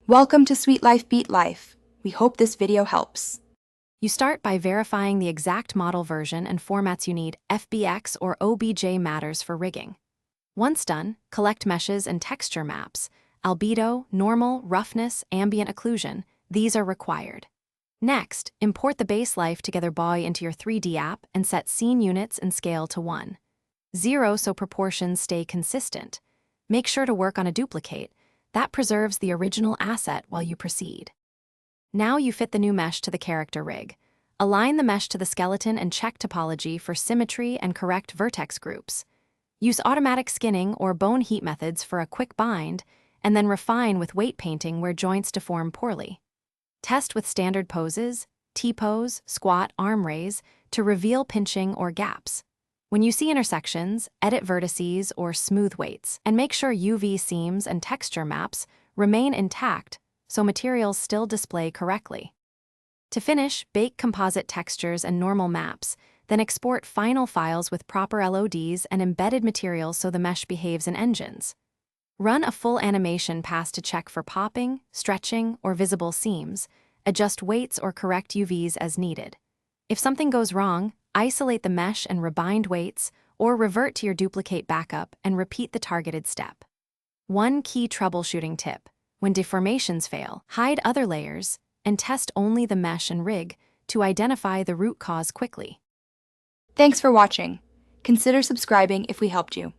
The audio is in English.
Welcome to Sweet Life Beat Life. We hope this video helps. You start by verifying the exact model version and formats you need. FBX or OBJ matters for rigging. Once done, collect meshes and texture maps. Albedo, normal, roughness, ambient occlusion, these are required. Next, import the base life together buoy into your 3D app and set scene units and scale to 1:0 so proportions stay consistent. Make sure to work on a duplicate. That preserves the original asset while you proceed. Now you fit the new mesh to the character rig. Align the mesh to the skeleton and check topology for symmetry and correct vertex groups. Use automatic skinning or bone heat methods for a quick bind, and then refine with weight painting where joints deform poorly. Test with standard poses, T-pose, squat, arm raise, to reveal pinching or gaps. When you see intersections, edit vertices or smooth weights, and make sure UV seams and texture maps remain intact so materials still display correctly. To finish, bake composite textures and normal maps, then export final files with proper LODs and embedded materials so the mesh behaves in engines. Run a full animation pass to check for popping, stretching, or visible seams, adjust weights or correct UVs as needed. If something goes wrong, isolate the mesh and rebind weights, or revert to your duplicate backup and repeat the targeted step. One key troubleshooting tip: when deformations fail, hide other layers and test only the mesh and rig to identify the root cause quickly. Thanks for watching. Consider subscribing if we helped you.